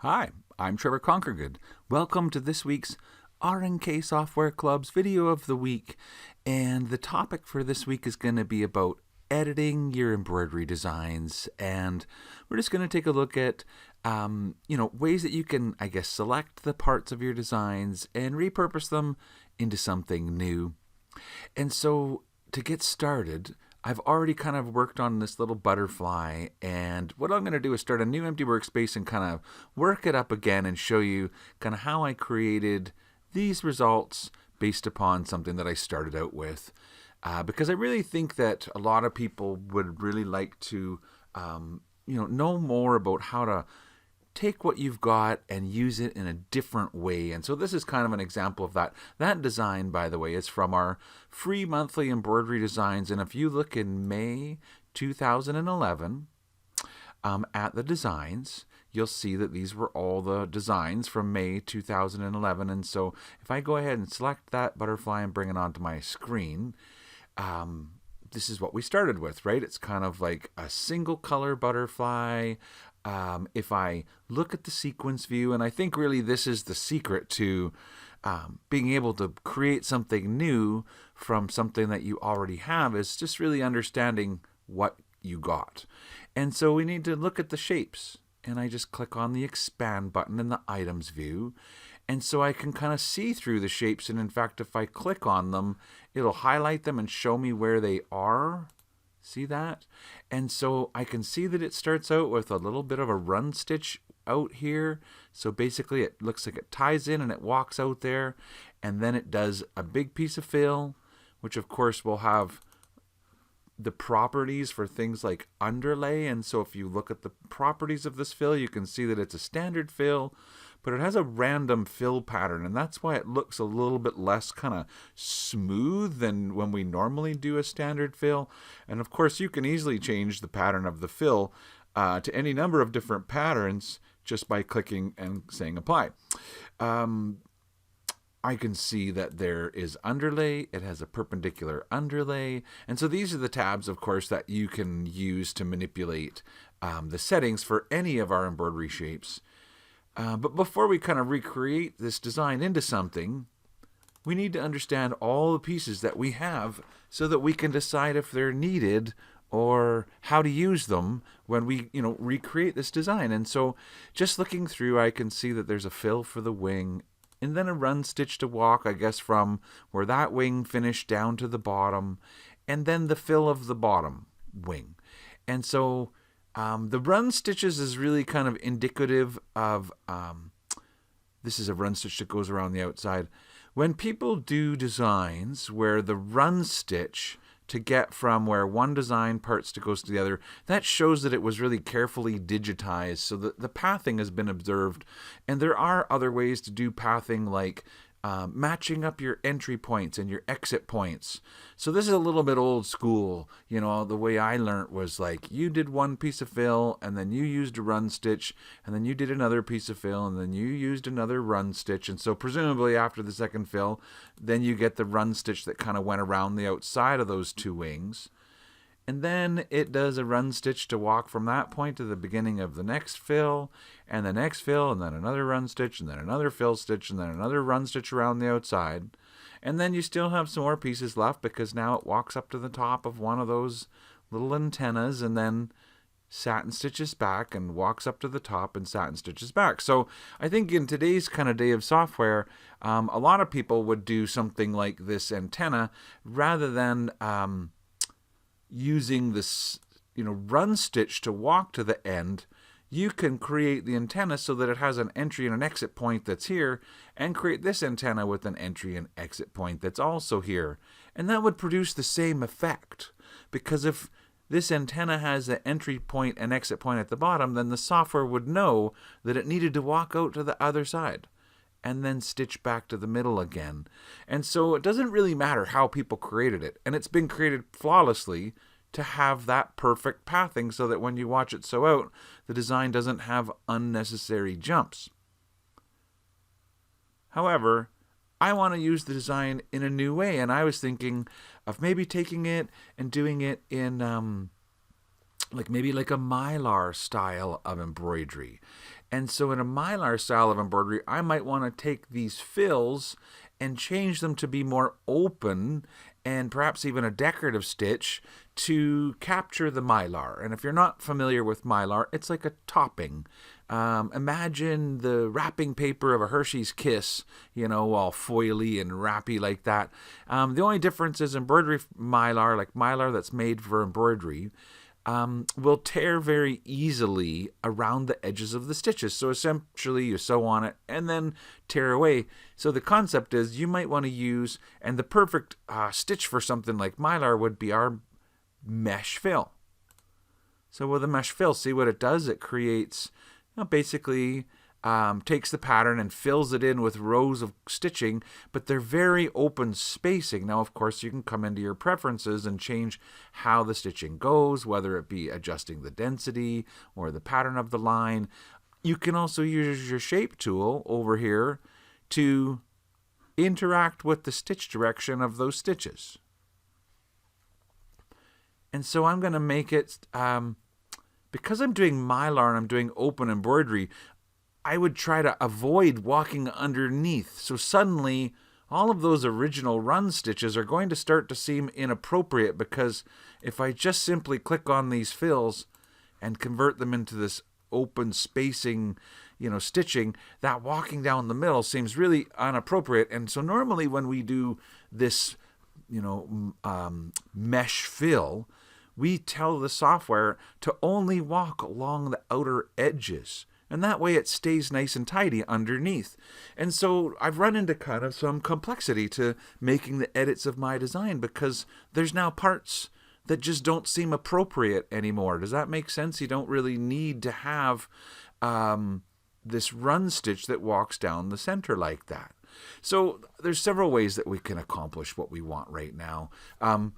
Hi, I'm Trevor Conquergood. Welcome to this week's R&K Software Club's video of the week. And the topic for this week is going to be about editing your embroidery designs. And we're just going to take a look at, ways that you can, select the parts of your designs and repurpose them into something new. And so to get started, I've already kind of worked on this little butterfly, and what I'm going to do is start a new empty workspace and kind of work it up again and show you kind of how I created these results based upon something that I started out with. Because I really think that a lot of people would really like to know more about how to take what you've got and use it in a different way. And so this is kind of an example of that. That design, by the way, is from our free monthly embroidery designs. And if you look in May 2011 at the designs, you'll see that these were all the designs from May 2011. And so if I go ahead and select that butterfly and bring it onto my screen, this is what we started with, right? It's kind of like a single color butterfly. If I look at the sequence view, and I think really this is the secret to being able to create something new from something that you already have, is just really understanding what you got. And so we need to look at the shapes, and I just click on the expand button in the items view. And so I can kind of see through the shapes, and in fact, if I click on them, it'll highlight them and show me where they are. See that? And so I can see that it starts out with a little bit of a run stitch out here. So basically it looks like it ties in and it walks out there. And then it does a big piece of fill, which of course will have the properties for things like underlay. And so if you look at the properties of this fill, you can see that it's a standard fill, but it has a random fill pattern, and that's why it looks a little bit less kind of smooth than when we normally do a standard fill. And of course, you can easily change the pattern of the fill to any number of different patterns just by clicking and saying apply. I can see that there is underlay. It has a perpendicular underlay. And so these are the tabs, of course, that you can use to manipulate the settings for any of our embroidery shapes. But before we kind of recreate this design into something, we need to understand all the pieces that we have so that we can decide if they're needed or how to use them when we, recreate this design. And so just looking through, I can see that there's a fill for the wing and then a run stitch to walk, I guess, from where that wing finished down to the bottom, and then the fill of the bottom wing. And so the run stitches is really kind of indicative of, this is a run stitch that goes around the outside. When people do designs where the run stitch to get from where one design parts to goes to the other, that shows that it was really carefully digitized so that the pathing has been observed. And there are other ways to do pathing, like matching up your entry points and your exit points. So this is a little bit old school. The way I learned was like you did one piece of fill and then you used a run stitch and then you did another piece of fill and then you used another run stitch. And so presumably after the second fill, then you get the run stitch that kind of went around the outside of those two wings. And then it does a run stitch to walk from that point to the beginning of the next fill, and the next fill, and then another run stitch, and then another fill stitch, and then another run stitch around the outside. And then you still have some more pieces left because now it walks up to the top of one of those little antennas and then satin stitches back and walks up to the top and satin stitches back. So I think in today's kind of day of software, a lot of people would do something like this antenna rather than using this run stitch to walk to the end. You can create the antenna so that it has an entry and an exit point that's here, and create this antenna with an entry and exit point that's also here. And that would produce the same effect, because if this antenna has an entry point and exit point at the bottom, then the software would know that it needed to walk out to the other side and then stitch back to the middle again. And so it doesn't really matter how people created it. And it's been created flawlessly to have that perfect pathing so that when you watch it sew out, the design doesn't have unnecessary jumps. However, I want to use the design in a new way, and I was thinking of maybe taking it and doing it in maybe like a Mylar style of embroidery. And so in a Mylar style of embroidery, I might want to take these fills and change them to be more open and perhaps even a decorative stitch to capture the Mylar. And if you're not familiar with Mylar, it's like a topping. Imagine the wrapping paper of a Hershey's Kiss, all foily and wrappy like that. The only difference is embroidery Mylar, like Mylar that's made for embroidery, will tear very easily around the edges of the stitches. So essentially you sew on it and then tear away. So the concept is you might want to use, and the perfect stitch for something like Mylar would be our mesh fill. So with a mesh fill, see what it does? It creates, basically takes the pattern and fills it in with rows of stitching, but they're very open spacing. Now, of course, you can come into your preferences and change how the stitching goes, whether it be adjusting the density or the pattern of the line. You can also use your shape tool over here to interact with the stitch direction of those stitches. And so I'm going to make it, because I'm doing Mylar and I'm doing open embroidery, I would try to avoid walking underneath. So suddenly, all of those original run stitches are going to start to seem inappropriate, because if I just simply click on these fills and convert them into this open spacing, stitching, that walking down the middle seems really inappropriate. And so normally when we do this, mesh fill, we tell the software to only walk along the outer edges. And that way it stays nice and tidy underneath. And so I've run into kind of some complexity to making the edits of my design, because there's now parts that just don't seem appropriate anymore. Does that make sense? You don't really need to have this run stitch that walks down the center like that. So there's several ways that we can accomplish what we want right now. I'm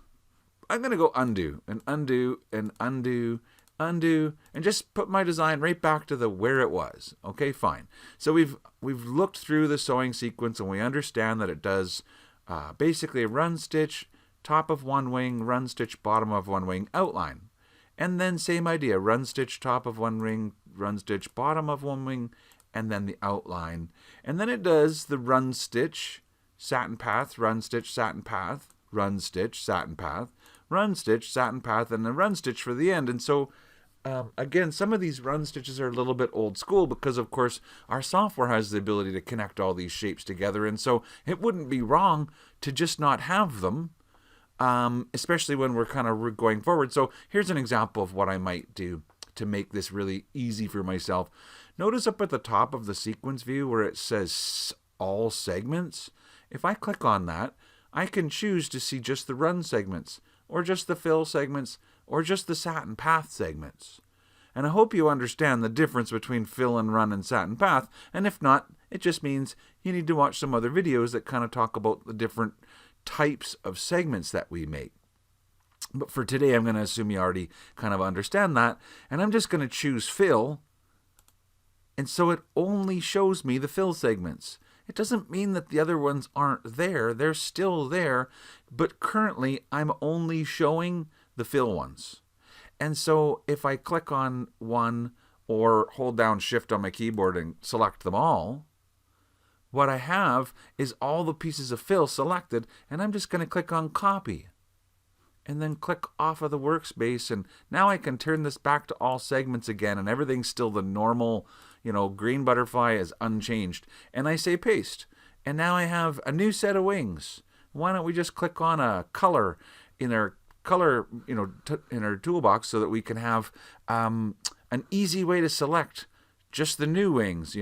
going to go undo and undo and undo, undo, and just put my design right back to where it was. Okay, fine. So we've looked through the sewing sequence and we understand that it does basically a run stitch, top of one wing, run stitch, bottom of one wing, outline. And then same idea, run stitch, top of one wing, run stitch, bottom of one wing, and then the outline. And then it does the run stitch, satin path, run stitch, satin path, run stitch, satin path, run stitch, satin path, and the run stitch for the end. And so again, some of these run stitches are a little bit old school, because of course our software has the ability to connect all these shapes together, and so it wouldn't be wrong to just not have them, especially when we're kind of going forward. So here's an example of what I might do to make this really easy for myself. Notice up at the top of the sequence view where it says all segments. If I click on that, I can choose to see just the run segments, or just the fill segments, or just the satin path segments. And I hope you understand the difference between fill and run and satin path, and if not, it just means you need to watch some other videos that kind of talk about the different types of segments that we make. But for today, I'm going to assume you already kind of understand that, and I'm just going to choose fill, and so it only shows me the fill segments. It doesn't mean that the other ones aren't there. They're still there, but currently I'm only showing the fill ones. And so if I click on one or hold down Shift on my keyboard and select them all, what I have is all the pieces of fill selected, and I'm just going to click on copy and then click off of the workspace, and now I can turn this back to all segments again, and everything's still the normal, green butterfly is unchanged. And I say paste, and now I have a new set of wings. Why don't we just click on a color in our in our toolbox, so that we can have an easy way to select just the new wings,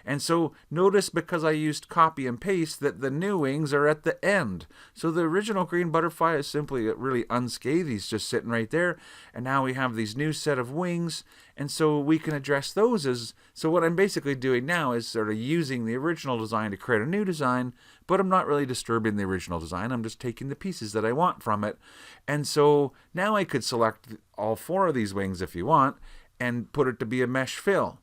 And so notice, because I used copy and paste, that the new wings are at the end. So the original green butterfly is simply really unscathed. He's just sitting right there. And now we have these new set of wings. And so we can address those so what I'm basically doing now is sort of using the original design to create a new design, but I'm not really disturbing the original design. I'm just taking the pieces that I want from it. And so now I could select all 4 of these wings if you want and put it to be a mesh fill.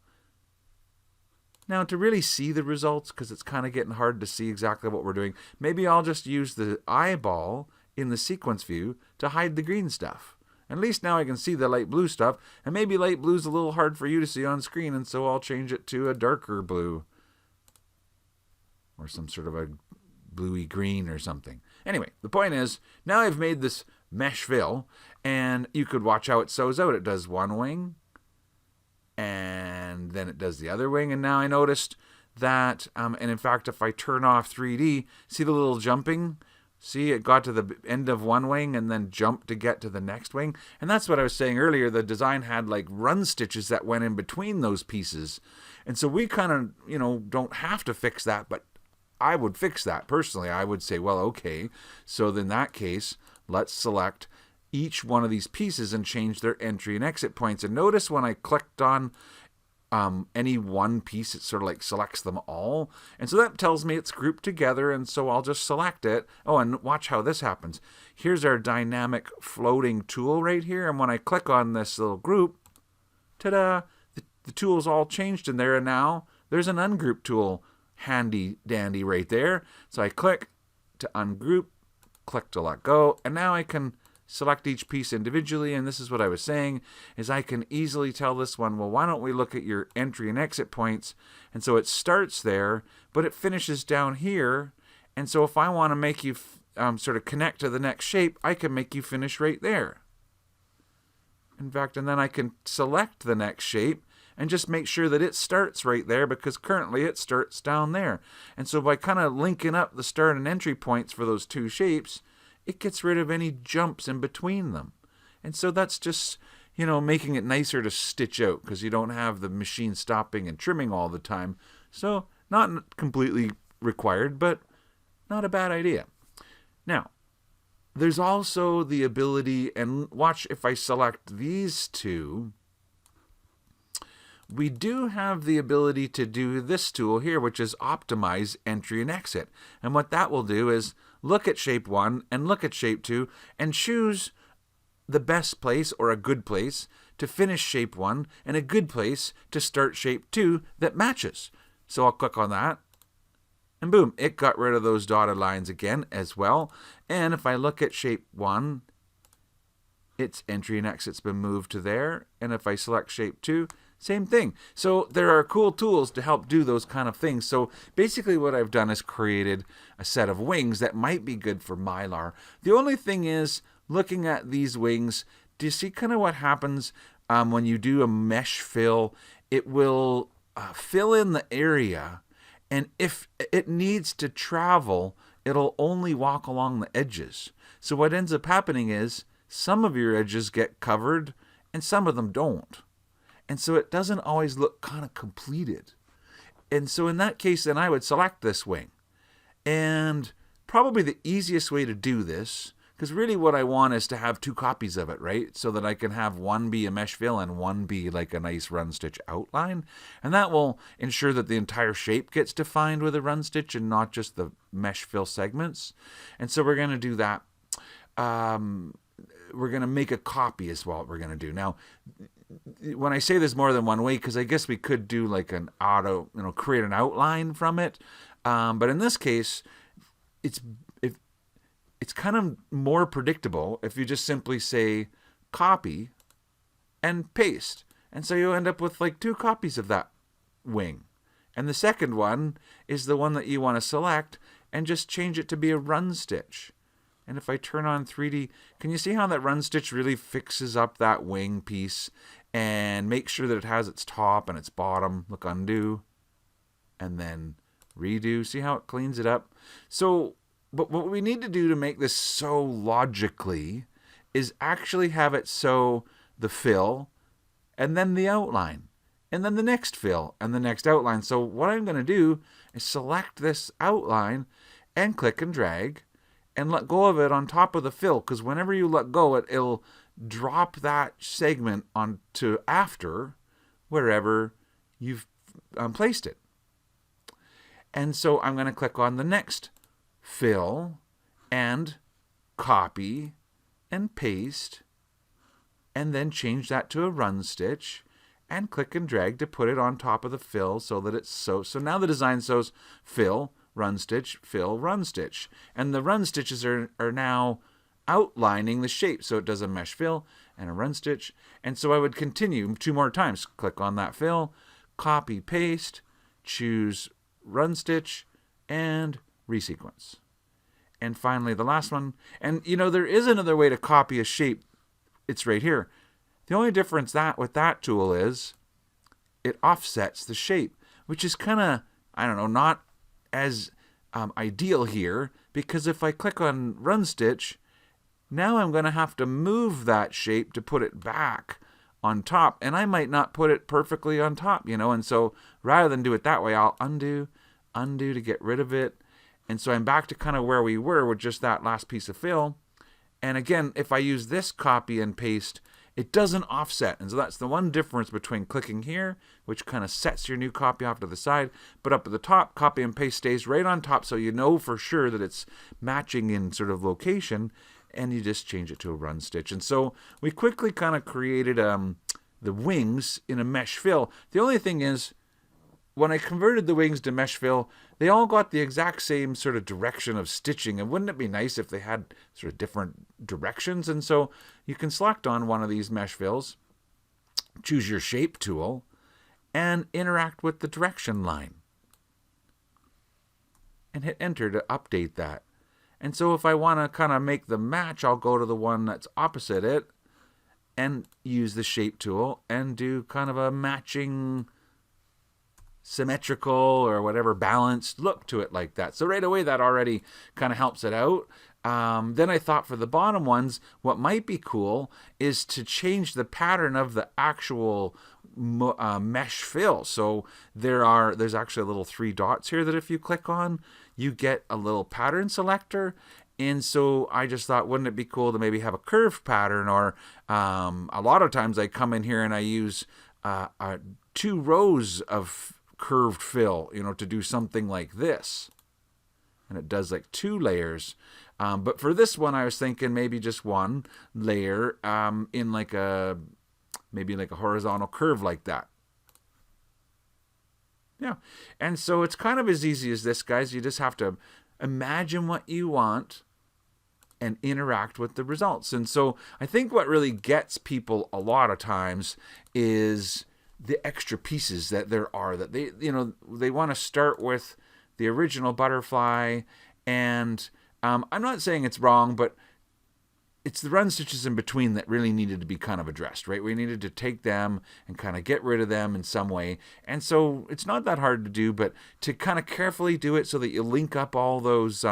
Now, to really see the results, because it's kind of getting hard to see exactly what we're doing, maybe I'll just use the eyeball in the sequence view to hide the green stuff. At least now I can see the light blue stuff, and maybe light blue's a little hard for you to see on screen, and so I'll change it to a darker blue. Or some sort of a bluey green or something. Anyway, the point is, now I've made this mesh fill, and you could watch how it sews out. It does one wing, and then it does the other wing, and now I noticed that, and in fact, if I turn off 3D, see the little jumping? See, it got to the end of one wing and then jumped to get to the next wing. And that's what I was saying earlier. The design had like run stitches that went in between those pieces. And so we kind of, don't have to fix that, but I would fix that personally. I would say, well, okay, so in that case, let's select each one of these pieces and change their entry and exit points. And notice when I clicked on any one piece, it sort of like selects them all. And so that tells me it's grouped together, and so I'll just select it. Oh, and watch how this happens. Here's our dynamic floating tool right here, and when I click on this little group, ta-da, the tool's all changed in there, and now there's an ungroup tool handy dandy right there. So I click to ungroup, click to let go, and now I can select each piece individually, and this is what I was saying, is I can easily tell this one, well, why don't we look at your entry and exit points? And so it starts there, but it finishes down here, and so if I want to make you sort of connect to the next shape, I can make you finish right there. In fact, and then I can select the next shape and just make sure that it starts right there, because currently it starts down there. And so by kind of linking up the start and entry points for those two shapes, it gets rid of any jumps in between them. And so that's just, making it nicer to stitch out, because you don't have the machine stopping and trimming all the time. So not completely required, but not a bad idea. Now, there's also the ability, and watch if I select these two, we do have the ability to do this tool here, which is optimize entry and exit. And what that will do is look at shape 1 and look at shape 2 and choose the best place or a good place to finish shape 1 and a good place to start shape 2 that matches. So I'll click on that, and boom, it got rid of those dotted lines again as well. And if I look at shape 1, its entry and exit's been moved to there. And if I select shape 2, same thing. So there are cool tools to help do those kind of things. So basically what I've done is created a set of wings that might be good for Mylar. The only thing is, looking at these wings, do you see kind of what happens when you do a mesh fill? It will fill in the area, and if it needs to travel, it'll only walk along the edges. So what ends up happening is some of your edges get covered and some of them don't. And so it doesn't always look kind of completed. And so in that case, then I would select this wing. And probably the easiest way to do this, because really what I want is to have two copies of it, right? So that I can have one be a mesh fill and one be like a nice run stitch outline. And that will ensure that the entire shape gets defined with a run stitch and not just the mesh fill segments. And so we're going to do that. We're going to make a copy is what we're going to do. Now, when I say there's more than one way, because I guess we could do like an auto, create an outline from it. But in this case, it's kind of more predictable if you just simply say copy and paste. And so you end up with like two copies of that wing. And the second one is the one that you want to select and just change it to be a run stitch. And if I turn on 3D, can you see how that run stitch really fixes up that wing piece and make sure that it has its top and its bottom? Look, undo, and then redo. See how it cleans it up? So, but what we need to do to make this sew logically is actually have it sew the fill and then the outline and then the next fill and the next outline. So what I'm going to do is select this outline and click and drag and let go of it on top of the fill, because whenever you let go, it'll drop that segment onto after wherever you've placed it. And so I'm going to click on the next fill and copy and paste and then change that to a run stitch and click and drag to put it on top of the fill so that it's so now the design sews fill, run stitch, fill, run stitch. And the run stitches are now outlining the shape. So it does a mesh fill and a run stitch. And so I would continue 2 more times. Click on that fill, copy, paste, choose run stitch, and resequence. And finally, the last one. And there is another way to copy a shape. It's right here. The only difference with that tool is it offsets the shape, which is kind of, not as ideal here, because if I click on run stitch, now I'm going to have to move that shape to put it back on top, and I might not put it perfectly on top, and so rather than do it that way, I'll undo to get rid of it. And so I'm back to kind of where we were with just that last piece of fill. And again, if I use this copy and paste, it doesn't offset. And so that's the one difference between clicking here, which kind of sets your new copy off to the side, but up at the top, copy and paste stays right on top, so you know for sure that it's matching in sort of location, and you just change it to a run stitch. And so we quickly kind of created the wings in a mesh fill. The only thing is, when I converted the wings to mesh fill, they all got the exact same sort of direction of stitching. And wouldn't it be nice if they had sort of different directions? And so you can select on one of these mesh fills, choose your shape tool, and interact with the direction line. And hit enter to update that. And so if I want to kind of make the match, I'll go to the one that's opposite it and use the shape tool and do kind of a matching symmetrical or whatever balanced look to it like that. So right away that already kind of helps it out. Then I thought for the bottom ones, what might be cool is to change the pattern of the actual mesh fill. So there's actually a little 3 dots here that if you click on, you get a little pattern selector. And so I just thought, wouldn't it be cool to maybe have a curved pattern? Or a lot of times I come in here and I use 2 rows of curved fill, to do something like this. And it does like 2 layers. But for this one, I was thinking maybe just 1 layer in maybe like a horizontal curve like that. Yeah. And so it's kind of as easy as this, guys. You just have to imagine what you want and interact with the results. And so I think what really gets people a lot of times is the extra pieces that there are, that they want to start with the original butterfly. And I'm not saying it's wrong, but it's the run stitches in between that really needed to be kind of addressed, right? We needed to take them and kind of get rid of them in some way. And so it's not that hard to do, but to kind of carefully do it so that you link up all those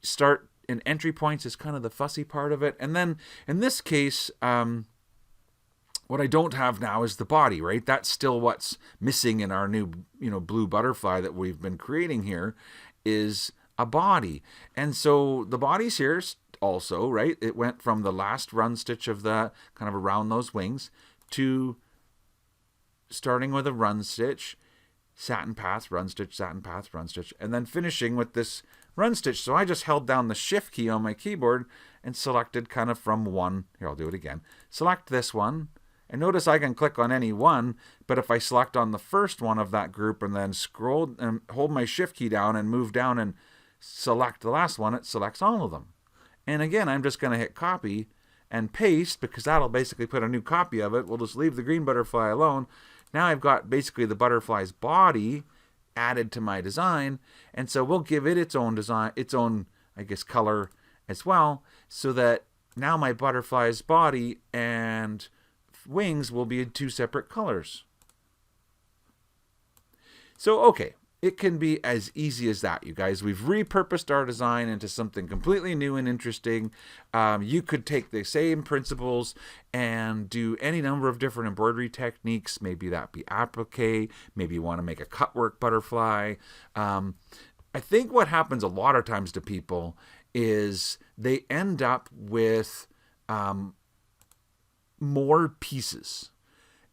start and entry points is kind of the fussy part of it. And then in this case, what I don't have now is the body, right? That's still what's missing in our new, blue butterfly that we've been creating here, is a body. And so the body's here also, right? It went from the last run stitch of the kind of around those wings to starting with a run stitch, satin path, run stitch, satin path, run stitch, and then finishing with this run stitch. So I just held down the shift key on my keyboard and selected kind of from one. Here, I'll do it again. Select this one. And notice I can click on any one, but if I select on the first one of that group and then scroll and hold my shift key down and move down and select the last one, it selects all of them. And again, I'm just going to hit copy and paste, because that'll basically put a new copy of it. We'll just leave the green butterfly alone. Now I've got basically the butterfly's body added to my design. And so we'll give it its own design, its own, I guess, color as well, so that now my butterfly's body and wings will be in 2 separate colors. So, okay, it can be as easy as that, you guys. We've repurposed our design into something completely new and interesting. You could take the same principles and do any number of different embroidery techniques. Maybe that be applique. Maybe you want to make a cutwork butterfly. I think what happens a lot of times to people is they end up with more pieces.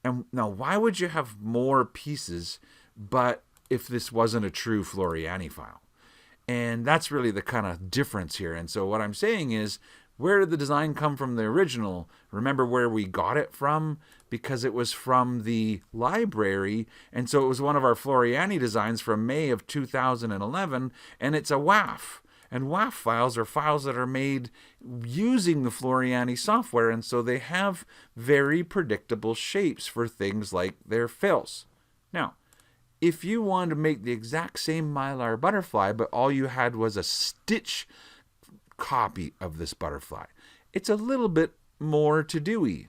And now, why would you have more pieces but if this wasn't a true Floriani file? And that's really the kind of difference here. And so what I'm saying is, where did the design come from the original? Remember where we got it from? Because it was from the library. And so it was one of our Floriani designs from May of 2011, and it's a WAF. And WAF files are files that are made using the Floriani software, and so they have very predictable shapes for things like their fills. Now, if you want to make the exact same Mylar butterfly, but all you had was a stitch copy of this butterfly, it's a little bit more to do-y.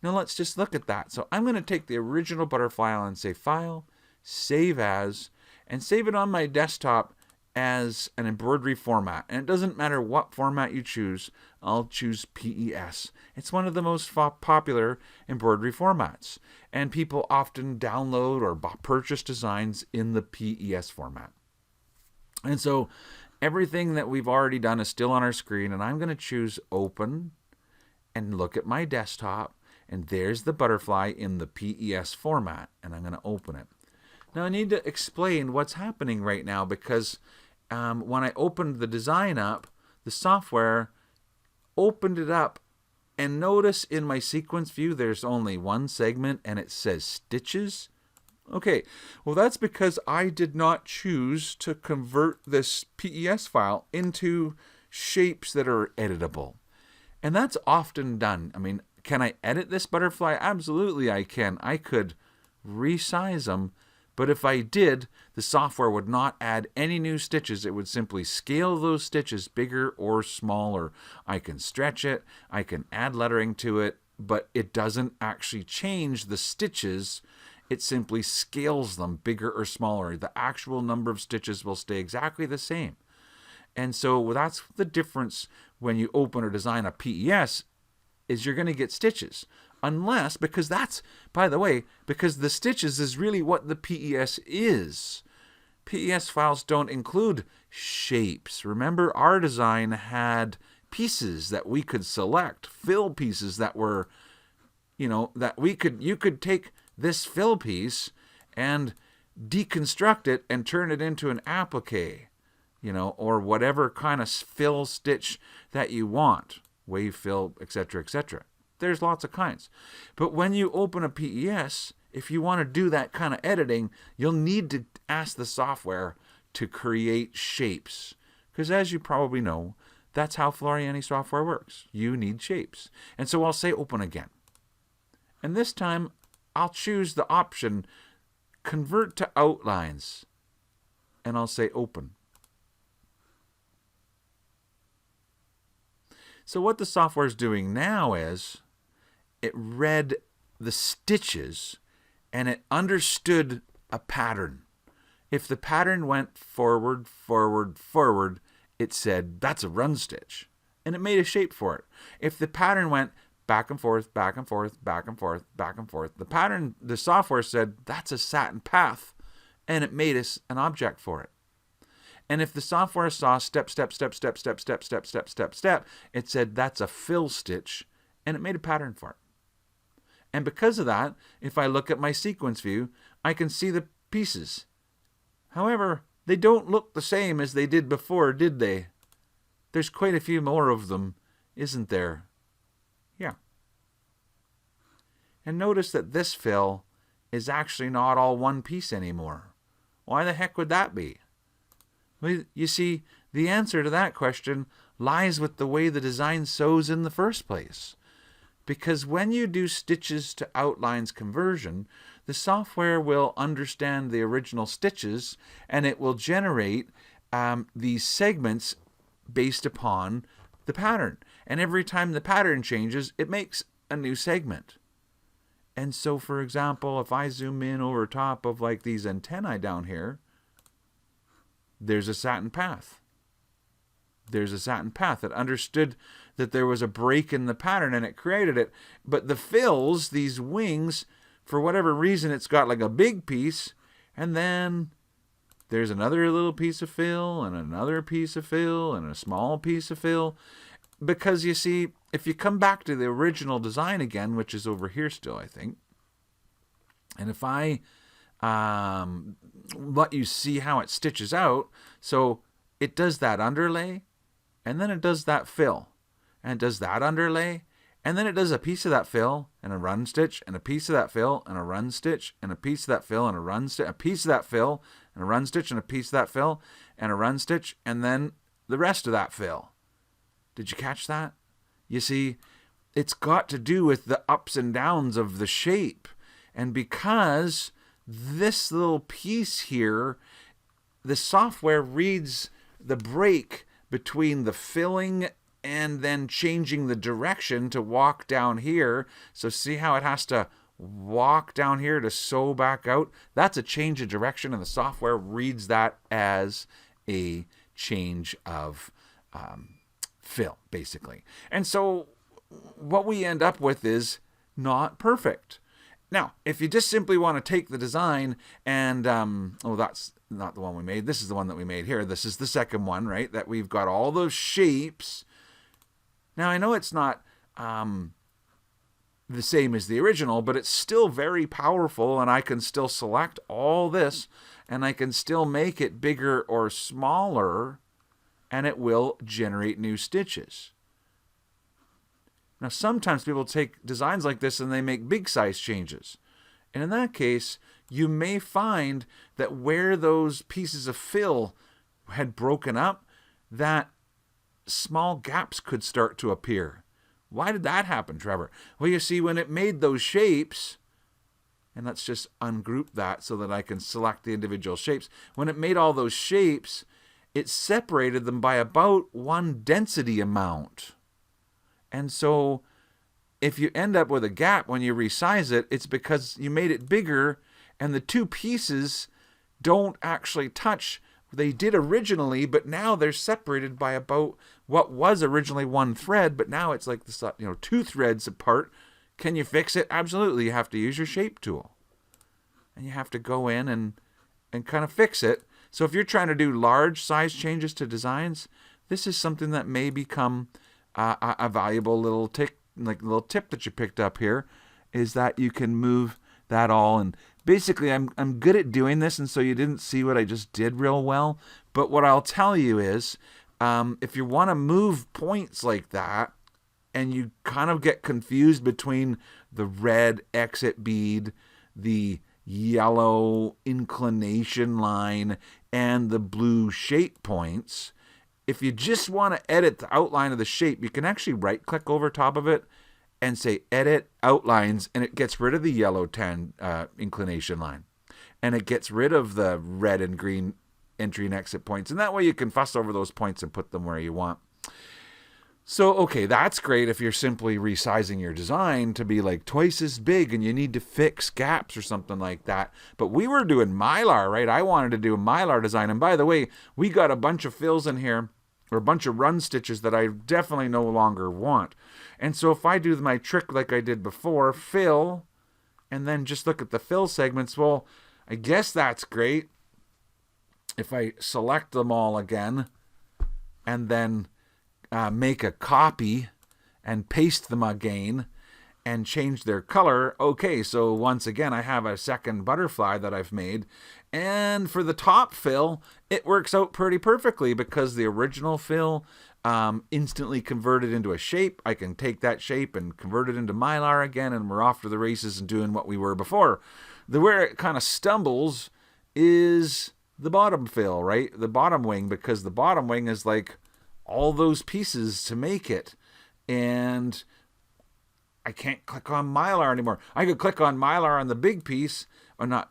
Now let's just look at that. So I'm going to take the original butterfly and say File, Save As, and save it on my desktop as an embroidery format. And it doesn't matter what format you choose. I'll choose PES. It's one of the most popular embroidery formats. And people often download or purchase designs in the PES format. And so everything that we've already done is still on our screen. And I'm going to choose Open and look at my desktop. And there's the butterfly in the PES format. And I'm going to open it. Now I need to explain what's happening right now, because when I opened the design up, the software opened it up, and notice in my sequence view there's only one segment and it says stitches. Okay, well that's because I did not choose to convert this PES file into shapes that are editable. And that's often done. I mean, can I edit this butterfly? Absolutely I can. I could resize them. But if I did, the software would not add any new stitches. It would simply scale those stitches bigger or smaller. I can stretch it, I can add lettering to it, but it doesn't actually change the stitches. It simply scales them bigger or smaller. The actual number of stitches will stay exactly the same. And so that's the difference when you open or design a PES, is you're going to get stitches. Unless, because that's, by the way, because the stitches is really what the PES is. PES files don't include shapes. Remember, our design had pieces that we could select, fill pieces that were, that you could take this fill piece and deconstruct it and turn it into an applique, or whatever kind of fill stitch that you want, wave fill, etc., etc. There's lots of kinds. But when you open a PES, if you want to do that kind of editing, you'll need to ask the software to create shapes. Because as you probably know, that's how Floriani software works. You need shapes. And so I'll say open again. And this time, I'll choose the option convert to outlines. And I'll say open. So what the software is doing now is it read the stitches and it understood a pattern. If the pattern went forward, forward, forward, it said that's a run stitch. And it made a shape for it. If the pattern went back and forth, back and forth, back and forth, back and forth, the software said that's a satin path, and it made us an object for it. And if the software saw step, step, step, step, step, step, step, step, step, step, it said that's a fill stitch, and it made a pattern for it. And because of that, if I look at my sequence view, I can see the pieces. However, they don't look the same as they did before, did they? There's quite a few more of them, isn't there? Yeah. And notice that this fill is actually not all one piece anymore. Why the heck would that be? Well, you see, the answer to that question lies with the way the design sews in the first place. Because when you do stitches to outlines conversion, the software will understand the original stitches and it will generate these segments based upon the pattern. And every time the pattern changes, it makes a new segment. And so, for example, if I zoom in over top of like these antennae down here, there's a satin path. There's a satin path that understood that there was a break in the pattern and it created it. But the fills, these wings, for whatever reason, it's got like a big piece, and then there's another little piece of fill and another piece of fill and a small piece of fill. Because you see, if you come back to the original design again, which is over here still, I think, and if I let you see how it stitches out, so it does that underlay, and then it does that fill, and it does that underlay, and then it does a piece of that fill and a run stitch, and a piece of that fill and a run stitch, and a piece of that fill and a run stitch, a piece of that fill and a run stitch, and a piece of that fill and a run stitch, and then the rest of that fill. Did you catch that? You see, it's got to do with the ups and downs of the shape. And because this little piece here, the software reads the break between the filling and then changing the direction to walk down here. So see how it has to walk down here to sew back out? That's a change of direction, and the software reads that as a change of fill, basically. And so what we end up with is not perfect. Now, if you just simply want to take the design and, that's not the one we made. This is the one that we made here. This is the second one, right? That we've got all those shapes. Now, I know it's not the same as the original, but it's still very powerful, and I can still select all this, and I can still make it bigger or smaller, and it will generate new stitches. Now, sometimes people take designs like this and they make big size changes. And in that case, you may find that where those pieces of fill had broken up, that small gaps could start to appear. Why did that happen, Trevor? Well, you see, when it made those shapes, and let's just ungroup that so that I can select the individual shapes. When it made all those shapes, it separated them by about one density amount. And so if you end up with a gap when you resize it, it's because you made it bigger and the two pieces don't actually touch. They did originally, but now they're separated by about what was originally one thread, but now it's like this, two threads apart. Can you fix it? Absolutely. You have to use your shape tool. And you have to go in and kind of fix it. So if you're trying to do large size changes to designs, this is something that may become a valuable little tip that you picked up here, is that you can move that all. And basically, I'm good at doing this, and so you didn't see what I just did real well. But what I'll tell you is, if you want to move points like that, and you kind of get confused between the red exit bead, the yellow inclination line, and the blue shape points, if you just want to edit the outline of the shape, you can actually right-click over top of it and say Edit Outlines, and it gets rid of the yellow tan inclination line. And it gets rid of the red and green entry and exit points. And that way you can fuss over those points and put them where you want. So, okay, that's great if you're simply resizing your design to be like twice as big and you need to fix gaps or something like that. But we were doing Mylar, right? I wanted to do a Mylar design. And by the way, we got a bunch of fills in here, or a bunch of run stitches that I definitely no longer want. And so if I do my trick like I did before, fill, and then just look at the fill segments, well, I guess that's great. If I select them all again, and then make a copy and paste them again and change their color. Okay, so once again, I have a second butterfly that I've made. And for the top fill, it works out pretty perfectly because the original fill instantly converted into a shape. I can take that shape and convert it into Mylar again, and we're off to the races and doing what we were before. Where it kind of stumbles is the bottom fill, right? The bottom wing, because the bottom wing is like all those pieces to make it. And I can't click on Mylar anymore. I could click on Mylar on the big piece, or not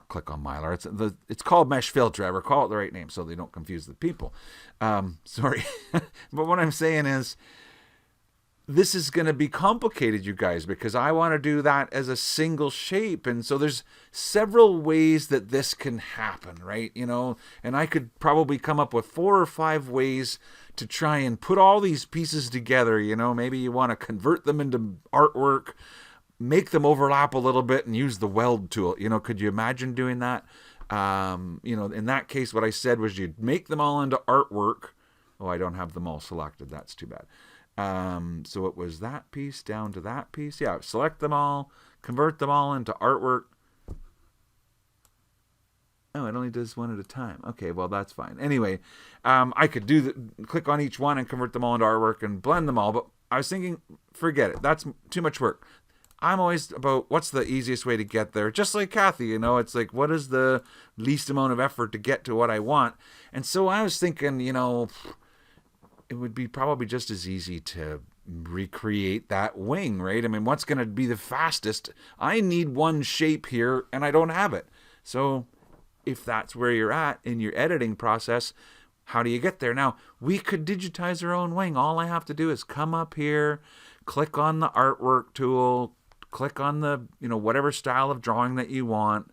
click on Mylar. It's called mesh fill, Trevor. Call it the right name so they don't confuse the people. Sorry. But what I'm saying is, this is going to be complicated, you guys, because I want to do that as a single shape. And so there's several ways that this can happen, right? And I could probably come up with 4 or 5 ways to try and put all these pieces together. Maybe you want to convert them into artwork, make them overlap a little bit, and use the weld tool. Could you imagine doing that? In that case, what I said was you'd make them all into artwork. Oh, I don't have them all selected. That's too bad. So it was that piece down to that piece. Yeah, select them all, convert them all into artwork. Oh, it only does one at a time. Okay, well, that's fine. Anyway, I could click on each one and convert them all into artwork and blend them all, but I was thinking, forget it. That's too much work. I'm always about what's the easiest way to get there. Just like Kathy, it's like, what is the least amount of effort to get to what I want? And so I was thinking, it would be probably just as easy to recreate that wing, right? I mean, what's going to be the fastest? I need one shape here and I don't have it. So if that's where you're at in your editing process, how do you get there? Now, we could digitize our own wing. All I have to do is come up here, click on the artwork tool, click on the, whatever style of drawing that you want,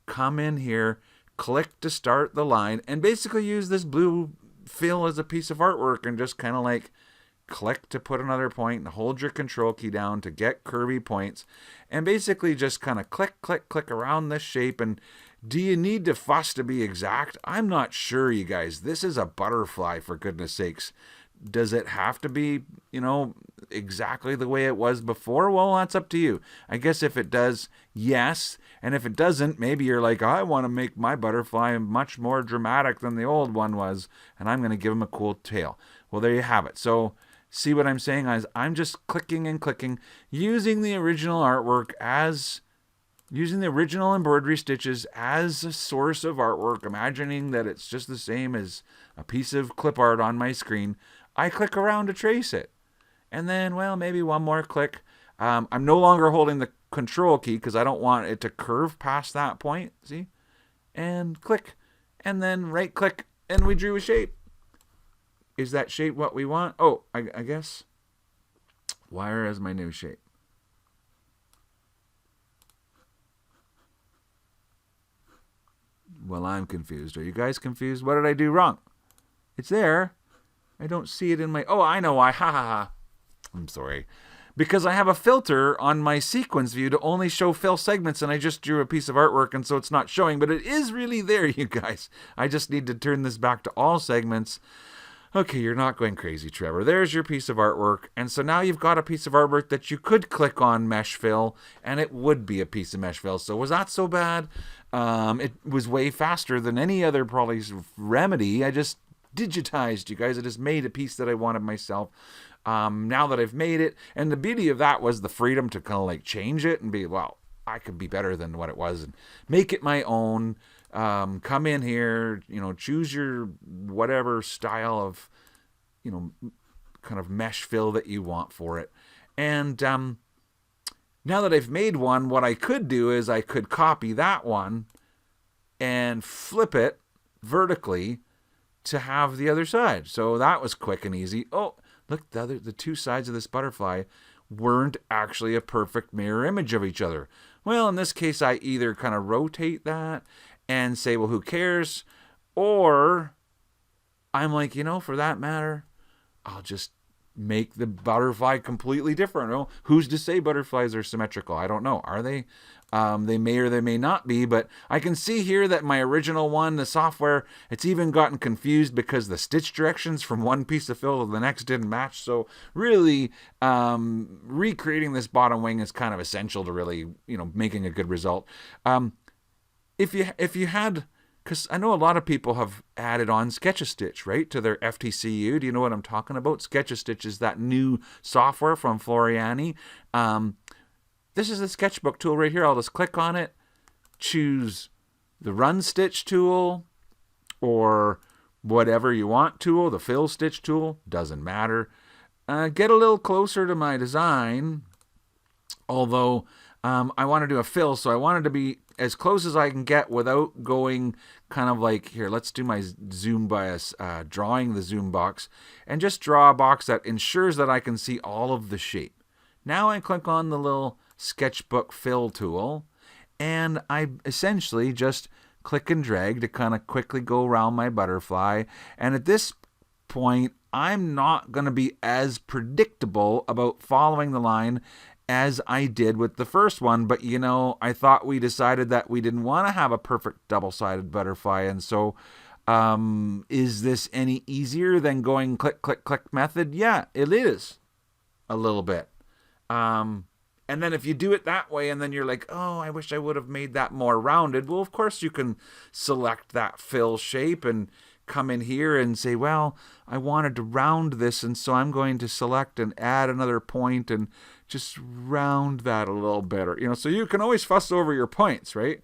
come in here, click to start the line, and basically use this blue fill as a piece of artwork and just kind of like click to put another point and hold your control key down to get curvy points, and basically just kind of click, click, click around this shape. And do you need to fuss to be exact? I'm not sure, you guys. This is a butterfly, for goodness sakes. Does it have to be, exactly the way it was before? Well, that's up to you. I guess if it does, yes. And if it doesn't, maybe you're like, I want to make my butterfly much more dramatic than the old one was, and I'm going to give him a cool tail. Well, there you have it. So see what I'm saying? I'm just clicking and clicking, using the original artwork using the original embroidery stitches as a source of artwork, imagining that it's just the same as a piece of clip art on my screen. I click around to trace it. And then, maybe one more click. I'm no longer holding the control key because I don't want it to curve past that point. See? And click. And then right click. And we drew a shape. Is that shape what we want? Oh, I guess. Wire as my new shape. Well, I'm confused. Are you guys confused? What did I do wrong? It's there. I don't see it in my... Oh, I know why. Ha ha ha. I'm sorry. Because I have a filter on my sequence view to only show fill segments, and I just drew a piece of artwork, and so it's not showing. But it is really there, you guys. I just need to turn this back to all segments. Okay, you're not going crazy, Trevor. There's your piece of artwork. And so now you've got a piece of artwork that you could click on mesh fill, and it would be a piece of mesh fill. So was that so bad? It was way faster than any other probably remedy. I just digitized, you guys. I just made a piece that I wanted myself. Now that I've made it, and the beauty of that was the freedom to kind of like change it and be, well, I could be better than what it was and make it my own. Come in here, choose your whatever style of, kind of mesh fill that you want for it. And now that I've made one, what I could do is I could copy that one and flip it vertically to have the other side. So that was quick and easy. Oh, look, the two sides of this butterfly weren't actually a perfect mirror image of each other. Well, in this case, I either kind of rotate that and say, well, who cares? Or I'm like, for that matter, I'll just make the butterfly completely different. Well, who's to say butterflies are symmetrical? I don't know. Are they? They may or they may not be, but I can see here that my original one, the software, it's even gotten confused because the stitch directions from one piece of fill to the next didn't match. So really, recreating this bottom wing is kind of essential to really, making a good result. If you had, because I know a lot of people have added on Sketch-A-Stitch, right, to their FTCU. Do you know what I'm talking about? Sketch-A-Stitch is that new software from Floriani. This is the sketchbook tool right here. I'll just click on it, choose the Run Stitch tool, or whatever you want tool, the Fill Stitch tool, doesn't matter. Get a little closer to my design, although I want to do a fill, so I wanted to be as close as I can get without going kind of like, here, let's do my zoom bias, drawing the zoom box, and just draw a box that ensures that I can see all of the shape. Now I click on the little sketchbook fill tool, and I essentially just click and drag to kind of quickly go around my butterfly. And at this point, I'm not going to be as predictable about following the line as I did with the first one, but I thought we decided that we didn't want to have a perfect double-sided butterfly, and so is this any easier than going click, click, click method? Yeah, it is a little bit. And then if you do it that way and then you're like, oh, I wish I would have made that more rounded, well, of course you can select that fill shape and come in here and say, well, I wanted to round this, and so I'm going to select and add another point and just round that a little better. So you can always fuss over your points, right?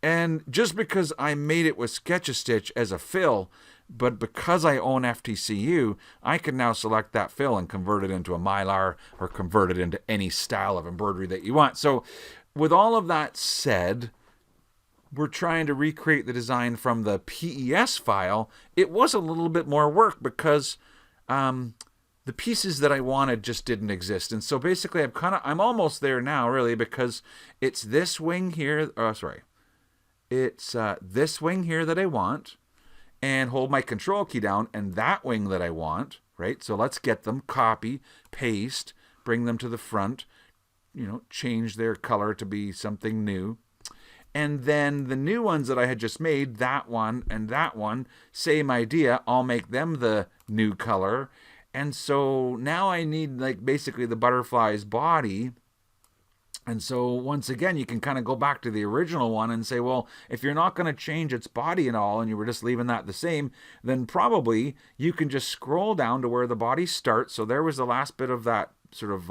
And just because I made it with Sketch-A-Stitch as a fill, but because I own FTCU, I can now select that fill and convert it into a Mylar or convert it into any style of embroidery that you want. So with all of that said, we're trying to recreate the design from the PES file. It was a little bit more work because the pieces that I wanted just didn't exist. And so basically I'm almost there now, really, because it's this wing here. It's this wing here that I want, and hold my control key down, and that wing that I want, right? So let's get them, copy, paste, bring them to the front, change their color to be something new. And then the new ones that I had just made, that one and that one, same idea. I'll make them the new color. And so now I need basically the butterfly's body. And so once again, you can kind of go back to the original one and say, well, if you're not going to change its body and all, and you were just leaving that the same, then probably you can just scroll down to where the body starts. So there was the last bit of that sort of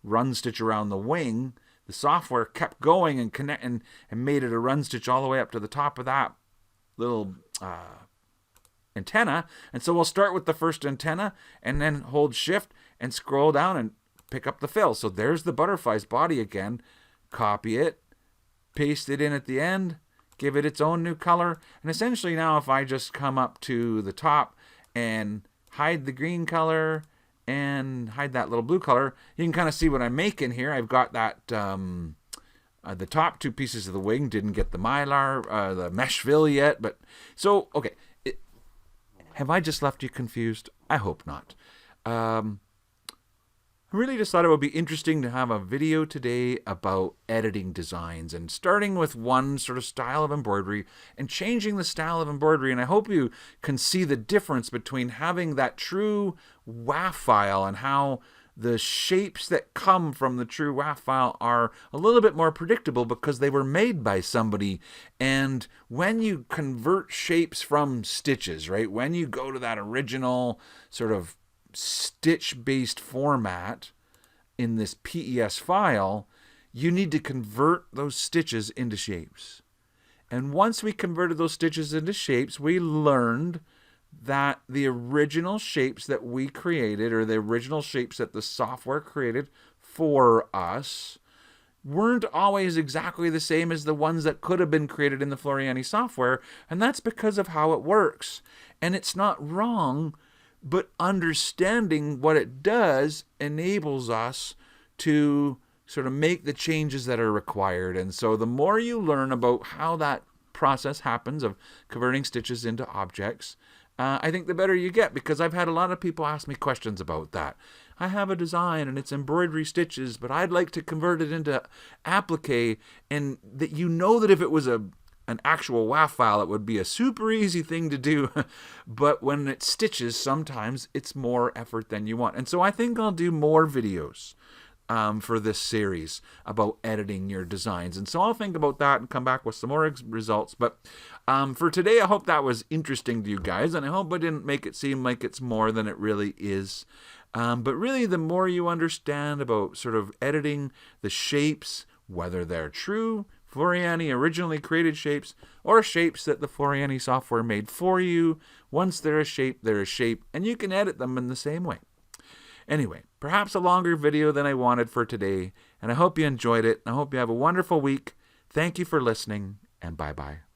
run stitch around the wing. The software kept going and made it a run stitch all the way up to the top of that little antenna. And so we'll start with the first antenna and then hold shift and scroll down and pick up the fill. So there's the butterfly's body again. Copy it, paste it in at the end, give it its own new color. And essentially now if I just come up to the top and hide the green color and hide that little blue color, you can kind of see what I'm making here. I've got that the top two pieces of the wing didn't get the Mylar, the mesh fill yet, but so okay. Have I just left you confused? I hope not. I really just thought it would be interesting to have a video today about editing designs and starting with one sort of style of embroidery and changing the style of embroidery. And I hope you can see the difference between having that true WAF file and how the shapes that come from the true WAF file are a little bit more predictable because they were made by somebody. And when you convert shapes from stitches, right, when you go to that original sort of stitch-based format in this PES file, you need to convert those stitches into shapes. And once we converted those stitches into shapes, we learned that the original shapes that we created, or the original shapes that the software created for us, weren't always exactly the same as the ones that could have been created in the Floriani software. And that's because of how it works. And it's not wrong, but understanding what it does enables us to sort of make the changes that are required. And so the more you learn about how that process happens of converting stitches into objects, I think the better you get, because I've had a lot of people ask me questions about that. I have a design and it's embroidery stitches, but I'd like to convert it into applique, and that that if it was an actual WAF file, it would be a super easy thing to do. But when it stitches, sometimes it's more effort than you want. And so I think I'll do more videos for this series about editing your designs. And so I'll think about that and come back with some more results. But for today, I hope that was interesting to you guys. And I hope I didn't make it seem like it's more than it really is. But really, the more you understand about sort of editing the shapes, whether they're true Floriani originally created shapes, or shapes that the Floriani software made for you. Once they're a shape, and you can edit them in the same way. Anyway, perhaps a longer video than I wanted for today, and I hope you enjoyed it. I hope you have a wonderful week. Thank you for listening, and bye-bye.